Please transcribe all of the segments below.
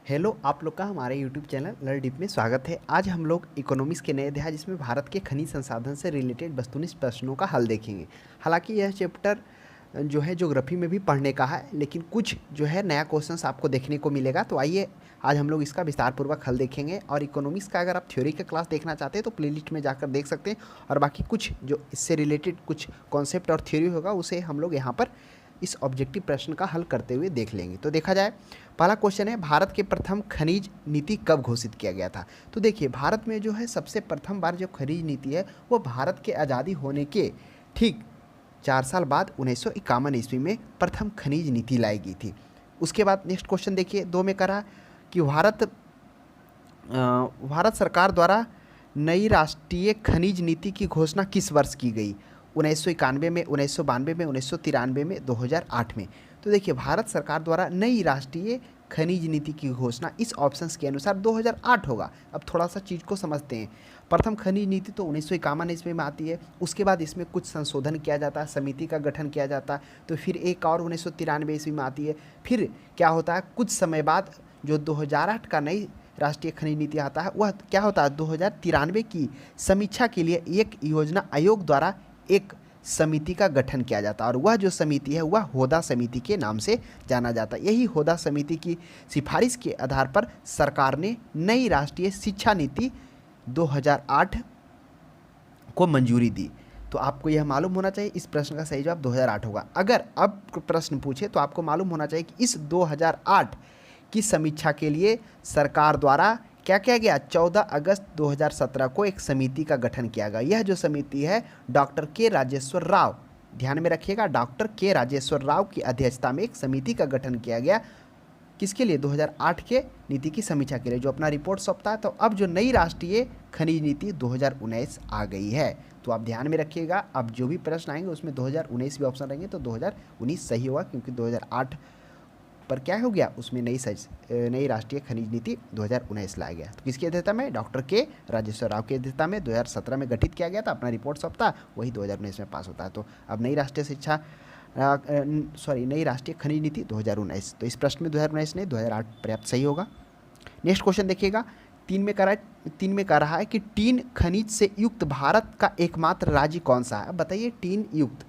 Hello, आप लोग का हमारे यूट्यूब चैनल लर्न डीप में स्वागत है। आज हम लोग इकोनॉमिक्स के नए अध्याय जिसमें भारत के खनिज संसाधन से रिलेटेड वस्तुनिष्ठ प्रश्नों का हल देखेंगे। हालांकि यह चैप्टर जो है ज्योग्राफी में भी पढ़ने का है, लेकिन कुछ जो है नया क्वेश्चंस आपको देखने को मिलेगा। तो आइए आज हम लोग इसका विस्तारपूर्वक हल देखेंगे। और इकोनॉमिक्स का अगर आप थ्योरी का क्लास देखना चाहते हैं तो प्लेलिस्ट में जाकर देख सकते हैं, और बाकी कुछ जो इससे रिलेटेड कुछ कॉन्सेप्ट और थ्योरी होगा उसे हम लोग यहाँ पर इस ऑब्जेक्टिव प्रश्न का हल करते हुए देख लेंगे। तो देखा जाए, पहला क्वेश्चन है, भारत के प्रथम खनिज नीति कब घोषित किया गया था। तो देखिए, भारत में जो है सबसे प्रथम बार जो खनिज नीति है वो भारत के आज़ादी होने के ठीक 4 साल बाद 1951 ईस्वी में प्रथम खनिज नीति लाई गई थी। उसके बाद नेक्स्ट क्वेश्चन देखिए, 2 में करा कि भारत सरकार द्वारा नई राष्ट्रीय खनिज नीति की घोषणा किस वर्ष की गई। 1991 में, 1992 में, 1993 में, 2008 में। तो देखिए, भारत सरकार द्वारा नई राष्ट्रीय खनिज नीति की घोषणा इस ऑप्शंस के अनुसार 2008 होगा। अब थोड़ा सा चीज़ को समझते हैं। प्रथम खनिज नीति तो 1951 ईस्वी में आती है। उसके बाद इसमें कुछ संशोधन किया जाता है, समिति का गठन किया जाता है, तो फिर एक और 1993 ईस्वी में आती है। फिर क्या होता है, कुछ समय बाद जो 2008 का नई राष्ट्रीय खनिज नीति आता है वह क्या होता है, 2093 की समीक्षा के लिए एक योजना आयोग द्वारा एक समिति का गठन किया जाता है, और वह जो समिति है वह होदा समिति के नाम से जाना जाता है। यही होदा समिति की सिफारिश के आधार पर सरकार ने नई राष्ट्रीय शिक्षा नीति 2008 को मंजूरी दी। तो आपको यह मालूम होना चाहिए, इस प्रश्न का सही जवाब 2008 होगा। अगर अब प्रश्न पूछे तो आपको मालूम होना चाहिए कि इस 2008 की समीक्षा के लिए सरकार द्वारा क्या किया गया, 14 अगस्त 2017 को एक समिति का गठन किया गया। यह जो समिति है डॉक्टर के राजेश्वर राव, ध्यान में रखिएगा, डॉक्टर के राजेश्वर राव की अध्यक्षता में एक समिति का गठन किया गया। किसके लिए, 2008 के नीति की समीक्षा के लिए, जो अपना रिपोर्ट सौंपता है। तो अब जो नई राष्ट्रीय खनिज नीति 2019 आ गई है, तो आप ध्यान में रखिएगा। अब जो भी प्रश्न आएंगे उसमें 2019 भी ऑप्शन रहेंगे, तो 2019 सही होगा, क्योंकि 2008 पर क्या हो गया, उसमें नई राष्ट्रीय खनिज नीति 2019 लाया गया। तो किसकी अध्यक्षता में, डॉक्टर के राजेश्वर राव की अध्यक्षता में 2017 में गठित किया गया था। अपना रिपोर्ट सौंपता, वही 2019 में पास होता है। तो अब नई राष्ट्रीय खनिज नीति 2019। तो इस प्रश्न में 2019 नहीं, 2008 पर्याप्त सही होगा। नेक्स्ट क्वेश्चन देखिएगा, 3 में कह रहा है कि टीन खनिज से युक्त भारत का एकमात्र राज्य कौन सा है। बताइए, टीन युक्त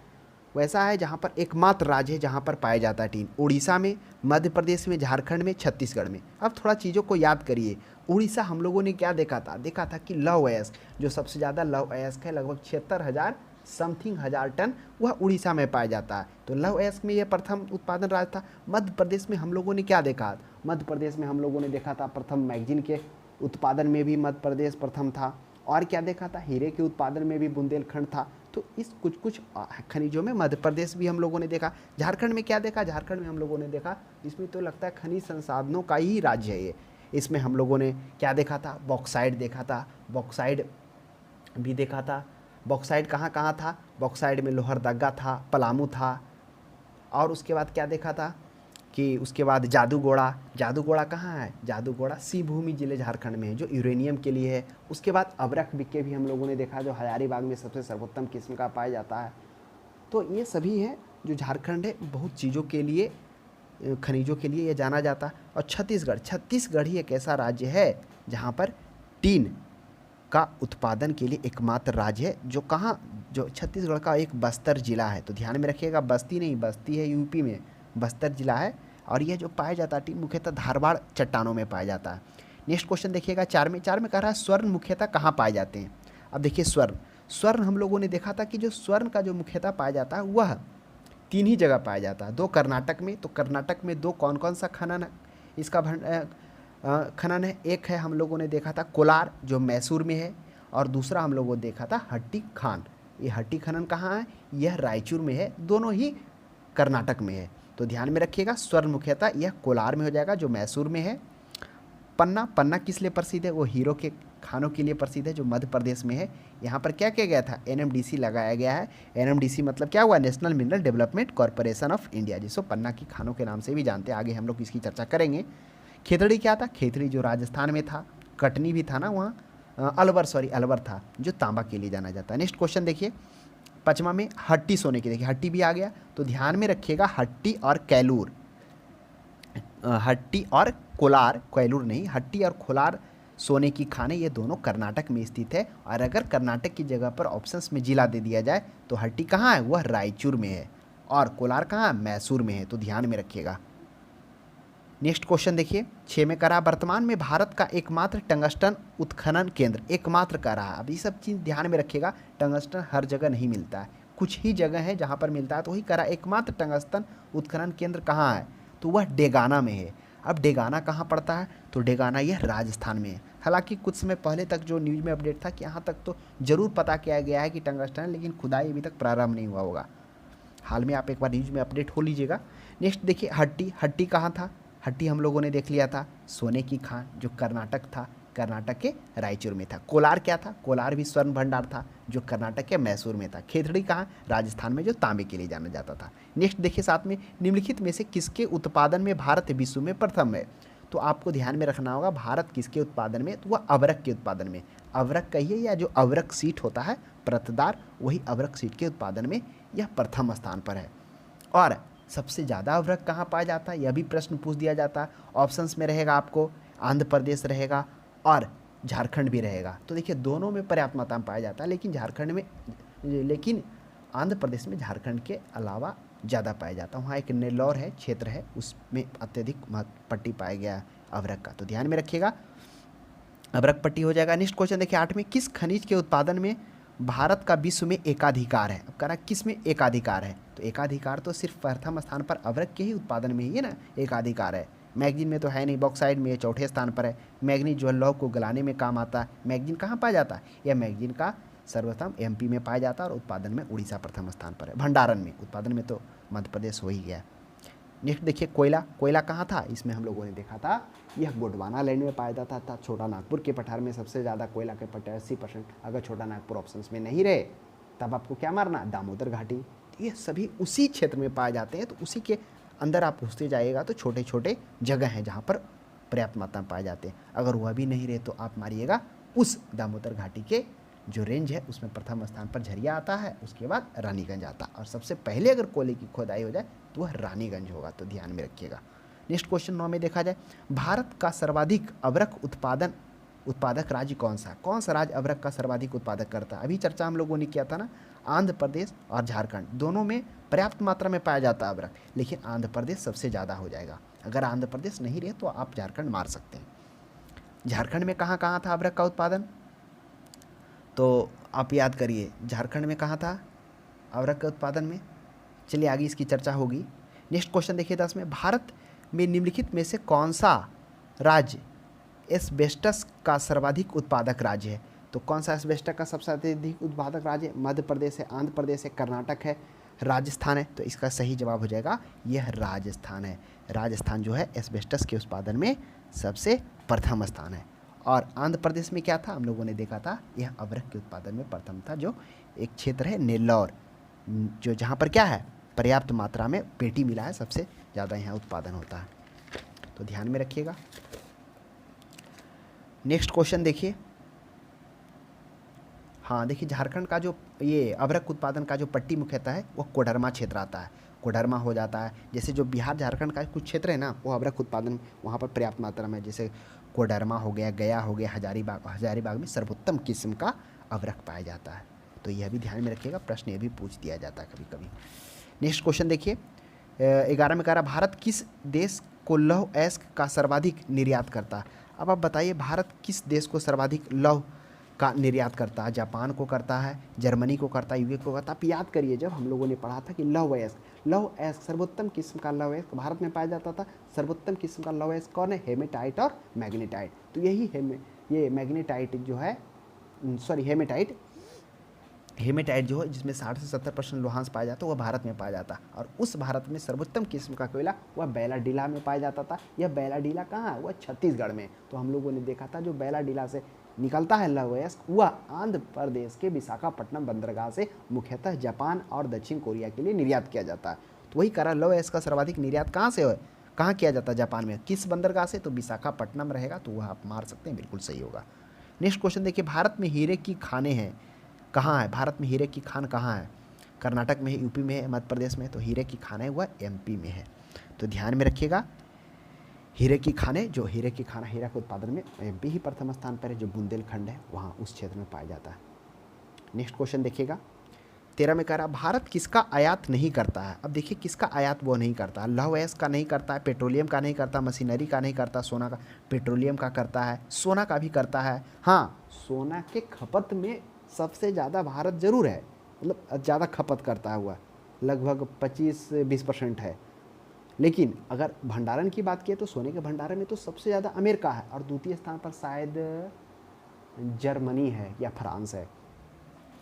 वैसा है जहाँ पर एकमात्र राज्य है जहाँ पर पाया जाता है टीन। उड़ीसा में, मध्य प्रदेश में, झारखंड में, छत्तीसगढ़ में। अब थोड़ा चीज़ों को याद करिए। उड़ीसा हम लोगों ने क्या देखा था कि लौह अयस्क, जो सबसे ज़्यादा लौह अयस्क है, लगभग 76,000 समथिंग हज़ार टन, वह उड़ीसा में पाया जाता है। तो लौह अयस्क में यह प्रथम उत्पादन राज्य था। मध्य प्रदेश में हम लोगों ने क्या देखा, मध्य प्रदेश में हम लोगों ने देखा था प्रथम मैगजीन के उत्पादन में भी मध्य प्रदेश प्रथम था। और क्या देखा था, हीरे के उत्पादन में भी बुंदेलखंड था। तो इस कुछ खनिजों में मध्य प्रदेश भी हम लोगों ने देखा। झारखंड में क्या देखा, झारखंड में हम लोगों ने देखा, इसमें तो लगता है खनिज संसाधनों का ही राज्य है ये। इसमें हम लोगों ने क्या देखा था, बॉक्साइड देखा था, बॉक्साइड भी देखा था। बॉक्साइड कहाँ कहाँ था, बॉक्साइड में लोहरदगा था, पलामू था। और उसके बाद क्या देखा था कि उसके बाद जादूगोड़ा कहाँ है, जादूगोड़ा सिंहभूमि जिले झारखंड में है, जो यूरेनियम के लिए है। उसके बाद अबरख बिक्के भी हम लोगों ने देखा, जो हजारीबाग में सबसे सर्वोत्तम किस्म का पाया जाता है। तो ये सभी हैं जो झारखंड है, बहुत चीज़ों के लिए, खनिजों के लिए ये जाना जाता है। और छत्तीसगढ़ ही एक ऐसा राज्य है जहाँ पर टीन का उत्पादन के लिए एकमात्र राज्य है। जो कहाँ, जो छत्तीसगढ़ का एक बस्तर जिला है। तो ध्यान में रखिएगा, बस्ती नहीं, बस्ती है यूपी में, बस्तर जिला है। और यह जो पाया जाता है टीन मुख्यतः धारवाड़ चट्टानों में पाया जाता है। नेक्स्ट क्वेश्चन देखिएगा, 4 में कह रहा है स्वर्ण मुख्यतः कहाँ पाए जाते हैं। अब देखिए, स्वर्ण हम लोगों ने देखा था कि जो स्वर्ण का जो मुख्यतः पाया जाता है वह 3 ही जगह पाया जाता है। 2 कर्नाटक में, तो कर्नाटक में 2 कौन कौन सा खनन है, इसका खनन है। एक है हम लोगों ने देखा था कोलार, जो मैसूर में है, और दूसरा हम लोगों ने देखा था हट्टी खान। ये हट्टी खनन कहाँ है, यह रायचूर में है, दोनों ही कर्नाटक में है। तो ध्यान में रखिएगा, स्वर्ण मुख्यतः यह कोलार में हो जाएगा, जो मैसूर में है। पन्ना किस लिए प्रसिद्ध है, वो हीरो के खानों के लिए प्रसिद्ध है, जो मध्य प्रदेश में है। यहाँ पर क्या किया गया था, एनएमडीसी लगाया गया है। एनएमडीसी मतलब क्या हुआ, national mineral development corporation of India, जिसको पन्ना की खानों के नाम से भी जानते हैं। आगे हम लोग इसकी चर्चा करेंगे। खेतड़ी क्या था, खेतड़ी जो राजस्थान में था। कटनी भी था ना वहाँ, अलवर था, जो तांबा के लिए जाना जाता है। नेक्स्ट क्वेश्चन देखिए, 5वां में हट्टी सोने की। देखिए, हट्टी भी आ गया, तो ध्यान में रखिएगा, हट्टी और कैलूर, हट्टी और कोलार, कोयलूर नहीं, हट्टी और कोलार सोने की खानें ये दोनों कर्नाटक में स्थित है। और अगर कर्नाटक की जगह पर ऑप्शंस में जिला दे दिया जाए तो हट्टी कहाँ है, वह रायचूर में है, और कोलार कहाँ है, मैसूर में है, तो ध्यान में रखिएगा। नेक्स्ट क्वेश्चन देखिए 6 में करा वर्तमान में भारत का एकमात्र टंगस्टन उत्खनन केंद्र, एकमात्र का रहा। अब ये सब चीज़ ध्यान में रखिएगा, टंगस्टन हर जगह नहीं मिलता है, कुछ ही जगह है जहाँ पर मिलता है, तो वही करा एकमात्र टंगस्टन उत्खनन केंद्र कहाँ है, तो वह डेगाना में है। अब डेगाना कहाँ पड़ता है, तो डेगाना यह राजस्थान में है। हालांकि कुछ समय पहले तक जो न्यूज़ में अपडेट था कि यहाँ तक तो जरूर पता किया गया है कि टंगस्टन है, लेकिन खुदाई अभी तक प्रारंभ नहीं हुआ होगा। हाल में आप एक बार न्यूज़ में अपडेट हो लीजिएगा। नेक्स्ट देखिए हट्टी, हट्टी कहाँ था, हट्टी हम लोगों ने देख लिया था, सोने की खान जो कर्नाटक था, कर्नाटक के रायचूर में था। कोलार क्या था, कोलार भी स्वर्ण भंडार था जो कर्नाटक के मैसूर में था। खेतड़ी कहाँ, राजस्थान में, जो तांबे के लिए जाना जाता था। नेक्स्ट देखिए साथ में निम्नलिखित में से किसके उत्पादन में भारत विश्व में प्रथम है, तो आपको ध्यान में रखना होगा भारत किसके उत्पादन में, तो वह अवरक के उत्पादन में। अवरक कहिए या जो अवरक सीट होता है परतदार, वही अवरक सीट के उत्पादन में यह प्रथम स्थान पर है। और सबसे ज़्यादा अवरक कहाँ पाया जाता है, यह भी प्रश्न पूछ दिया जाता है। ऑप्शंस में रहेगा आपको आंध्र प्रदेश रहेगा और झारखंड भी रहेगा। तो देखिए दोनों में पर्याप्त मात्रा में पाया जाता है, लेकिन झारखंड में, लेकिन आंध्र प्रदेश में झारखंड के अलावा ज़्यादा पाया जाता है। वहाँ एक नेल्लौर है, क्षेत्र है, उसमें अत्यधिक पट्टी पाया गया है अवरक का, तो ध्यान में रखिएगा अवरक पट्टी हो जाएगा। नेक्स्ट क्वेश्चन देखिए 8 में किस खनिज के उत्पादन में भारत का विश्व में एकाधिकार है। अब कह रहा किस में एकाधिकार है, तो एकाधिकार तो सिर्फ प्रथम स्थान पर अवरक के ही उत्पादन में ही है ना एकाधिकार है, मैग्नीज में तो है नहीं। बॉक्साइड में चौथे स्थान पर है। मैग्नीज जो है लौह को गलाने में काम आता है। मैग्नीज कहाँ पाया जाता है, यह मैग्नीज का सर्वप्रथम एमपी में पाया जाता है और उत्पादन में उड़ीसा प्रथम स्थान पर है। भंडारण में, उत्पादन में तो मध्य प्रदेश हो ही गया। नेक्स्ट देखिए कोयला, कोयला कहाँ था, इसमें हम लोगों ने देखा था यह गोंडवाना लैंड में पाया जाता था। छोटा नागपुर के पठार में सबसे ज़्यादा कोयला के पट्टे 80%। अगर छोटा नागपुर ऑप्शंस में नहीं रहे तब आपको क्या मारना, दामोदर घाटी, ये सभी उसी क्षेत्र में पाए जाते हैं। तो उसी के अंदर आप पूछते जाइएगा तो छोटे छोटे जगह हैं जहाँ पर पर्याप्त मात्रा में पाए जाते हैं। अगर वह भी नहीं रहे तो आप मारिएगा उस दामोदर घाटी के जो रेंज है उसमें प्रथम स्थान पर झरिया आता है, उसके बाद रानीगंज आता है, और सबसे पहले अगर कोयले की खोदाई हो जाए तो वह रानीगंज होगा, तो ध्यान में रखिएगा। नेक्स्ट क्वेश्चन 9 में देखा जाए भारत का सर्वाधिक अवरक उत्पादक राज्य कौन सा है, कौन सा राज्य अवरक का सर्वाधिक उत्पादक करता है। अभी चर्चा हम लोगों ने किया था ना, आंध्र प्रदेश और झारखंड दोनों में पर्याप्त मात्रा में पाया जाता है अवरक, लेकिन आंध्र प्रदेश सबसे ज़्यादा हो जाएगा। अगर आंध्र प्रदेश नहीं रहे तो आप झारखंड मार सकते हैं। झारखंड में कहाँ कहाँ था अवरक का उत्पादन, तो आप याद करिए झारखंड में कहाँ था अवरक के उत्पादन में। चलिए आगे इसकी चर्चा होगी। नेक्स्ट क्वेश्चन देखिए 10 में भारत में निम्नलिखित में से कौन सा राज्य एस्बेस्टस का सर्वाधिक उत्पादक राज्य है, तो कौन सा एस्बेस्टस का सबसे अधिक उत्पादक राज्य है, मध्य प्रदेश है, आंध्र प्रदेश है, कर्नाटक है, राजस्थान है, तो इसका सही जवाब हो जाएगा यह राजस्थान है। राजस्थान जो है एस्बेस्टस के उत्पादन में सबसे प्रथम स्थान है। और आंध्र प्रदेश में क्या था, हम लोगों ने देखा था यह अवरक के उत्पादन में प्रथम था, जो एक क्षेत्र है नेल्लौर, जो जहाँ पर क्या है पर्याप्त मात्रा में पेटी मिला है, सबसे ज़्यादा यहाँ उत्पादन होता है, तो ध्यान में रखिएगा। नेक्स्ट क्वेश्चन देखिए, हाँ देखिए झारखंड का जो ये अवरक उत्पादन का जो पट्टी मुख्यतः है वो कोडरमा क्षेत्र आता है, कोडरमा हो जाता है। जैसे जो बिहार झारखंड का कुछ क्षेत्र है ना वो अवरक उत्पादन वहाँ पर पर्याप्त मात्रा में, जैसे कोडरमा हो गया, गया हो गया, हजारीबाग में सर्वोत्तम किस्म का अवरक पाया जाता है, तो यह भी ध्यान में रखिएगा, प्रश्न ये भी पूछ दिया जाता है कभी कभी। नेक्स्ट क्वेश्चन देखिए 11 में कह रहा भारत किस देश को लौह अयस्क का सर्वाधिक निर्यात करता है। अब आप बताइए भारत किस देश को सर्वाधिक लौह का निर्यात करता है, जापान को करता है, जर्मनी को करता है, यूके को करता है। आप याद करिए जब हम लोगों ने पढ़ा था कि लौह अयस्क सर्वोत्तम किस्म का लौह अयस्क भारत में पाया जाता था। सर्वोत्तम किस्म का लौह अयस्क कौन है, हेमेटाइट और मैग्नेटाइट, तो यही ये मैग्नेटाइट जो है, सॉरी हेमेटाइट जो है जिसमें 60 से 70% लोहांश पाया जाता है वह भारत में पाया जाता है। और उस भारत में सर्वोत्तम किस्म का कोयला वह बैलाडीला में पाया जाता था। यह बैलाडीला कहाँ है, वह छत्तीसगढ़ में। तो हम लोगों ने देखा था जो बैलाडीला से निकलता है लौह अयस्क वह आंध्र प्रदेश के विशाखापट्टनम बंदरगाह से मुख्यतः जापान और दक्षिण कोरिया के लिए निर्यात किया जाता है। तो वही कारण लौह अयस्क का सर्वाधिक निर्यात कहाँ से है, कहाँ किया जाता है, जापान में। किस बंदरगाह से, तो विशाखापट्टनम रहेगा, तो वह आप मार सकते हैं, बिल्कुल सही होगा। नेक्स्ट क्वेश्चन देखिए भारत में हीरे की खानें हैं कहाँ है, भारत में हीरे की खान कहाँ है, कर्नाटक में है, यूपी में है, मध्य प्रदेश में है, तो हीरे की खान है वह एमपी में है, तो ध्यान में रखिएगा। हीरे की खाने, जो हीरे की खाना, हीरा के उत्पादन में एमपी ही प्रथम स्थान पर है, जो बुंदेलखंड है वहाँ उस क्षेत्र में पाया जाता है। नेक्स्ट क्वेश्चन देखिएगा 13 में कह रहा भारत किसका आयात नहीं करता है। अब देखिए किसका आयात वो नहीं करता है, लौह अयस्क का नहीं करता है, पेट्रोलियम का नहीं करता, मशीनरी का नहीं करता, सोना का, पेट्रोलियम का करता है, सोना का भी करता है। हाँ, सोना के खपत में सबसे ज़्यादा भारत जरूर है, मतलब ज़्यादा खपत करता हुआ, लगभग 25-20% है। लेकिन अगर भंडारण की बात किए तो सोने के भंडारण में तो सबसे ज़्यादा अमेरिका है और द्वितीय स्थान पर शायद जर्मनी है या फ्रांस है,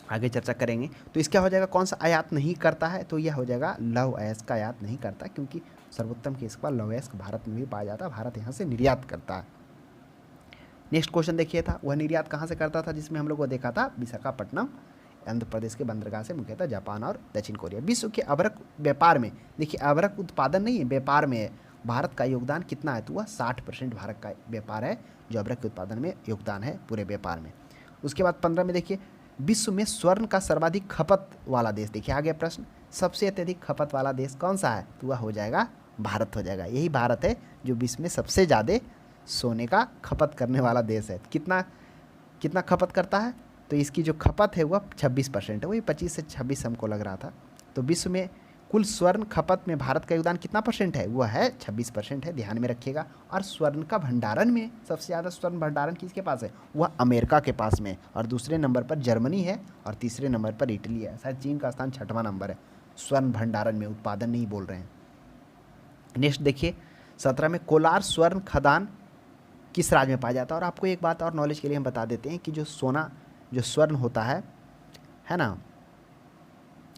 आगे चर्चा करेंगे। तो इसका हो जाएगा कौन सा आयात नहीं करता है, तो यह हो जाएगा लौह अयस्क का आयात नहीं करता, क्योंकि सर्वोत्तम के इस्पात लौह अयस्क भारत में भी पाया जाता है, भारत यहाँ से निर्यात करता है। नेक्स्ट क्वेश्चन देखिए था, वह निर्यात कहाँ से करता था, जिसमें हम लोग को देखा था विशाखापट्टनम, आंध्र प्रदेश के बंदरगाह से, मुख्यतः जापान और दक्षिण कोरिया। विश्व के अभ्रक व्यापार में, देखिए अभ्रक उत्पादन नहीं है, व्यापार में है भारत का योगदान कितना है, तो वह 60% भारत का व्यापार है जो अभ्रक के उत्पादन में योगदान है पूरे व्यापार में। उसके बाद 15 में देखिए विश्व में स्वर्ण का सर्वाधिक खपत वाला देश, देखिए आ गया प्रश्न, सबसे अत्यधिक खपत वाला देश कौन सा है, तो वह हो जाएगा भारत हो जाएगा। यही भारत है जो विश्व में सबसे ज़्यादा सोने का खपत करने वाला देश है। कितना कितना खपत करता है, तो इसकी जो खपत है वह 26% है, वही 25 से 26 हमको लग रहा था। तो विश्व में कुल स्वर्ण खपत में भारत का योगदान कितना परसेंट है, वह है 26% है, ध्यान में रखिएगा। और स्वर्ण का भंडारण में सबसे ज़्यादा स्वर्ण भंडारण किसके पास है, वह अमेरिका के पास में, और दूसरे नंबर पर जर्मनी है और तीसरे नंबर पर इटली है, शायद चीन का स्थान 6वां नंबर है स्वर्ण भंडारण में, उत्पादन नहीं बोल रहे हैं। नेक्स्ट देखिए 17 में कोलार स्वर्ण खदान किस राज्य में पाया जाता है। और आपको एक बात और नॉलेज के लिए हम बता देते हैं कि जो सोना, जो स्वर्ण होता है ना,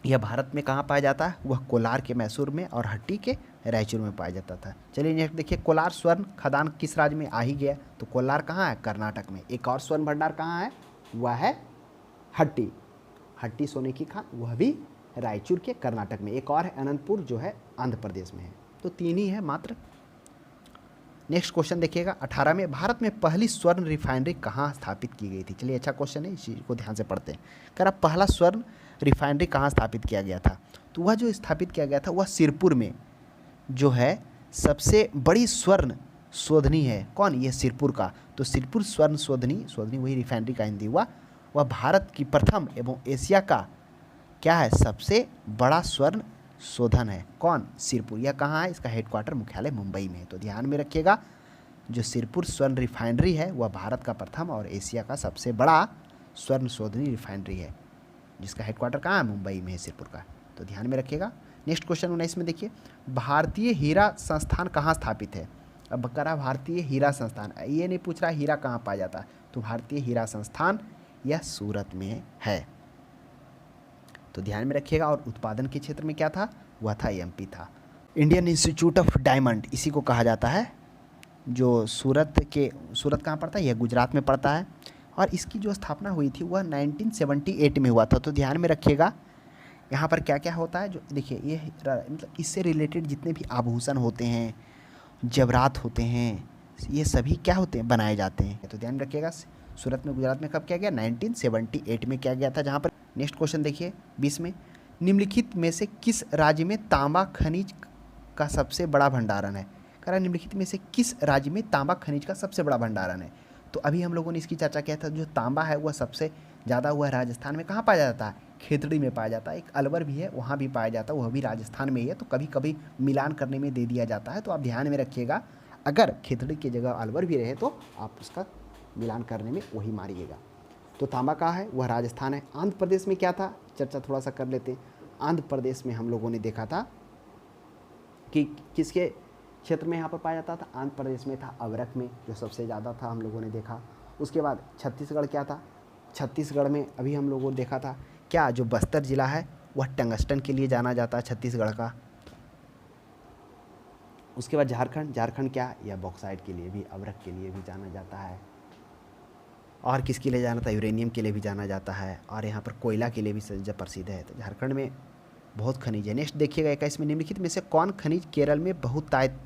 यह भारत में कहाँ पाया जाता है, वह कोलार के मैसूर में और हट्टी के रायचूर में पाया जाता था। चलिए नेक्स्ट देखिए कोलार स्वर्ण खदान किस राज्य में आ ही गया, तो कोलार कहाँ है, कर्नाटक में। एक और स्वर्ण भंडार कहाँ है, वह है हट्टी, हट्टी सोने की खान, वह भी रायचूर के कर्नाटक में। एक और है अनंतपुर जो है आंध्र प्रदेश में है। तो 3 ही है मात्र। नेक्स्ट क्वेश्चन देखिएगा 18 में भारत में पहली स्वर्ण रिफाइनरी कहाँ स्थापित की गई थी। चलिए अच्छा क्वेश्चन है, इसी को ध्यान से पढ़ते हैं। कह रहा पहला स्वर्ण रिफाइनरी कहाँ स्थापित किया गया था, तो वह जो स्थापित किया गया था वह सिरपुर में, जो है सबसे बड़ी स्वर्ण शोधनी है। कौन, ये सिरपुर का। तो सिरपुर स्वर्ण शोधनी, शोधनी वही रिफाइनरी का हिंदी हुआ, वह भारत की प्रथम एवं एशिया का क्या है, सबसे बड़ा स्वर्ण शोधन है। कौन, सिरपुर। यह कहाँ है, इसका हेडक्वार्टर मुख्यालय मुंबई में है। तो ध्यान में रखिएगा जो सिरपुर स्वर्ण रिफाइनरी है वह भारत का प्रथम और एशिया का सबसे बड़ा स्वर्ण शोधनी रिफाइनरी है, जिसका हेडक्वार्टर कहाँ है, मुंबई में है, सिरपुर का। तो ध्यान में रखिएगा। नेक्स्ट क्वेश्चन 19 में देखिए भारतीय हीरा संस्थान कहाँ स्थापित है। अब करा भारतीय हीरा संस्थान, ये नहीं पूछ रहा हीरा कहाँ पाया जाता है, तो भारतीय हीरा संस्थान यह सूरत में है। तो ध्यान में रखिएगा। और उत्पादन के क्षेत्र में क्या था, वह था एमपी था। इंडियन इंस्टीट्यूट ऑफ डायमंड इसी को कहा जाता है, जो सूरत कहाँ पड़ता है, यह गुजरात में पड़ता है। और इसकी जो स्थापना हुई थी वह 1978 में हुआ था। तो ध्यान में रखिएगा यहाँ पर क्या क्या होता है, जो देखिए ये मतलब इससे रिलेटेड जितने भी आभूषण होते हैं, जवरात होते हैं, ये सभी क्या होते हैं, बनाए जाते हैं। तो ध्यान रखिएगा सूरत में, गुजरात में कब किया गया, 1978 में किया गया था। जहाँ पर नेक्स्ट क्वेश्चन देखिए 20 में निम्नलिखित में से किस राज्य में तांबा खनिज का सबसे बड़ा भंडारण है। कह रहा निम्नलिखित में से किस राज्य में तांबा खनिज का सबसे बड़ा भंडारण है। तो अभी हम लोगों ने इसकी चर्चा किया था, जो तांबा है वह सबसे ज़्यादा हुआ राजस्थान में कहाँ पाया जाता है, खेतड़ी में पाया जाता है। एक अलवर भी है, वहाँ भी पाया जाता है, वह भी राजस्थान में ही है। तो कभी कभी मिलान करने में दे दिया जाता है, तो आप ध्यान में रखिएगा, अगर खेतड़ी की जगह अलवर भी रहे तो आप उसका मिलान करने में वही मारिएगा। तो तांबा कहाँ है, वह राजस्थान है। आंध्र प्रदेश में क्या था, चर्चा थोड़ा सा कर लेते हैं। आंध्र प्रदेश में हम लोगों ने देखा था कि किसके क्षेत्र में यहाँ पर पाया जाता था, आंध्र प्रदेश में था अवरक में, जो सबसे ज़्यादा था हम लोगों ने देखा। उसके बाद छत्तीसगढ़ क्या था, छत्तीसगढ़ में अभी हम लोगों ने देखा था क्या, जो बस्तर ज़िला है वह टंगस्टन के लिए जाना जाता है छत्तीसगढ़ का। उसके बाद झारखंड क्या, या बॉक्साइट के लिए भी, अवरक के लिए भी जाना जाता है। और किसके लिए जाना था, यूरेनियम के लिए भी जाना जाता है। और यहाँ पर कोयला के लिए भी जब प्रसिद्ध है। तो झारखंड में बहुत खनिज है। नेक्स्ट देखिएगा 21 में निम्नलिखित में से कौन खनिज केरल में बहुतायत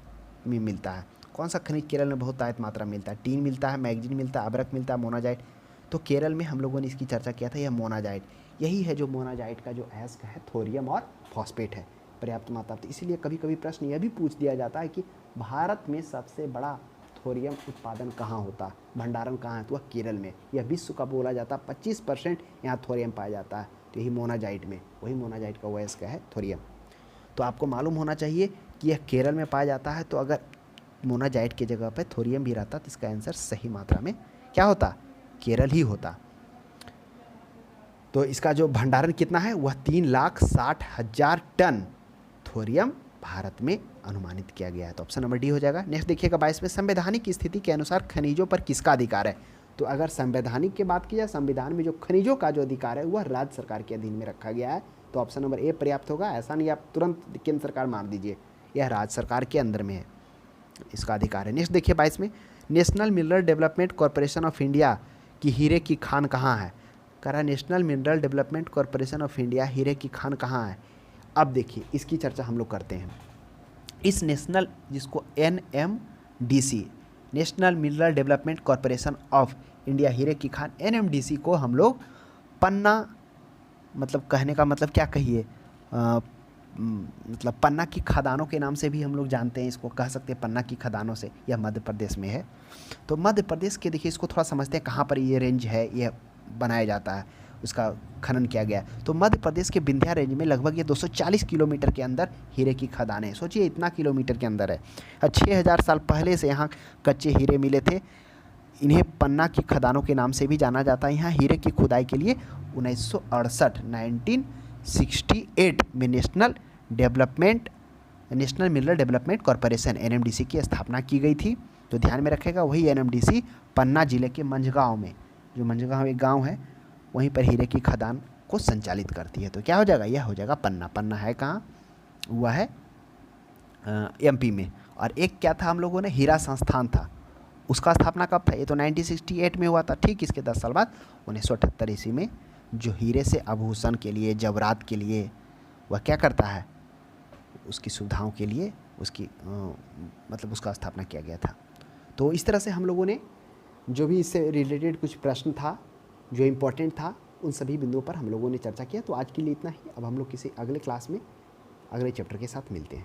में मिलता है। कौन सा खनिज केरल में बहुतायत मात्रा में मिलता है, टीन मिलता है, मैग्नीज मिलता है, अभ्रक मिलता है, मोनाजाइट। तो केरल में हम लोगों ने इसकी चर्चा किया था, यह मोनाजाइट यही है, जो मोनाजाइट का जो अयस्क है थोरियम और फॉस्फेट है पर्याप्त मात्रा। तो इसीलिए कभी कभी प्रश्न यह भी पूछ दिया जाता है कि भारत में सबसे बड़ा थोरियम उत्पादन कहाँ होता है, भंडारण कहाँ है, तो वह केरल में। यह विश्व का बोला जाता है 25% यहाँ थोरियम पाया जाता है, तो यही मोनाजाइट में, वही मोनाजाइट का वयस्क का है थोरियम। तो आपको मालूम होना चाहिए कि यह केरल में पाया जाता है, तो अगर मोनाजाइट की जगह पर थोरियम भी रहता तो इसका आंसर सही मात्रा में क्या होता, केरल ही होता। तो इसका जो भंडारण कितना है वह 3,60,000 टन थोरियम भारत में अनुमानित किया गया है, तो ऑप्शन नंबर डी हो जाएगा। नेक्स्ट देखिएगा 22 में, संवैधानिक स्थिति के अनुसार खनिजों पर किसका अधिकार है। तो अगर संवैधानिक की बात की जाए, संविधान में जो खनिजों का जो अधिकार है वह राज्य सरकार के अधीन में रखा गया है, तो ऑप्शन नंबर ए पर्याप्त होगा। ऐसा नहीं आप तुरंत केंद्र सरकार मान दीजिए, यह राज्य सरकार के अंदर में है, इसका अधिकार है। नेक्स्ट देखिए 22 में, national mineral development corporation of India की हीरे की खान कहाँ है। कह रहा है national mineral development corporation of India हीरे की खान कहाँ है। अब देखिए इसकी चर्चा हम लोग करते हैं। इस नेशनल, जिसको NMDC, national mineral development corporation of India हीरे की खान, NMDC को हम लोग पन्ना, मतलब कहने का मतलब क्या कहिए, मतलब पन्ना की खदानों के नाम से भी हम लोग जानते हैं, इसको कह सकते हैं पन्ना की खदानों से। यह मध्य प्रदेश में है। तो मध्य प्रदेश के देखिए इसको थोड़ा समझते हैं कहाँ पर ये रेंज है, यह बनाया जाता है, उसका खनन किया गया। तो मध्य प्रदेश के विंध्या रेंज में लगभग ये 240 किलोमीटर के अंदर हीरे की खदानें हैं। सोचिए इतना किलोमीटर के अंदर है। 6000 साल पहले से यहाँ कच्चे हीरे मिले थे। इन्हें पन्ना की खदानों के नाम से भी जाना जाता है। यहाँ हीरे की खुदाई के लिए 1968 में national mineral development corporation NMDC की स्थापना की गई थी। तो ध्यान में रखेगा, वही NMDC पन्ना जिले के मंझगांव में, जो मंझगांव एक गांव है, वहीं पर हीरे की खदान को संचालित करती है। तो क्या हो जाएगा, यह हो जाएगा पन्ना। पन्ना है कहाँ, हुआ है MP में। और एक क्या था हम लोगों ने, हीरा संस्थान था, उसका स्थापना कब था, ये तो 1968 में हुआ था। ठीक इसके 10 साल बाद 1978 ईस्वी में जो हीरे से आभूषण के लिए, जवरात के लिए वह क्या करता है, उसकी सुविधाओं के लिए उसकी मतलब उसका स्थापना किया गया था। तो इस तरह से हम लोगों ने जो भी इससे रिलेटेड कुछ प्रश्न था, जो इम्पोर्टेंट था, उन सभी बिंदुओं पर हम लोगों ने चर्चा किया। तो आज के लिए इतना ही। अब हम लोग किसी अगले क्लास में अगले चैप्टर के साथ मिलते हैं।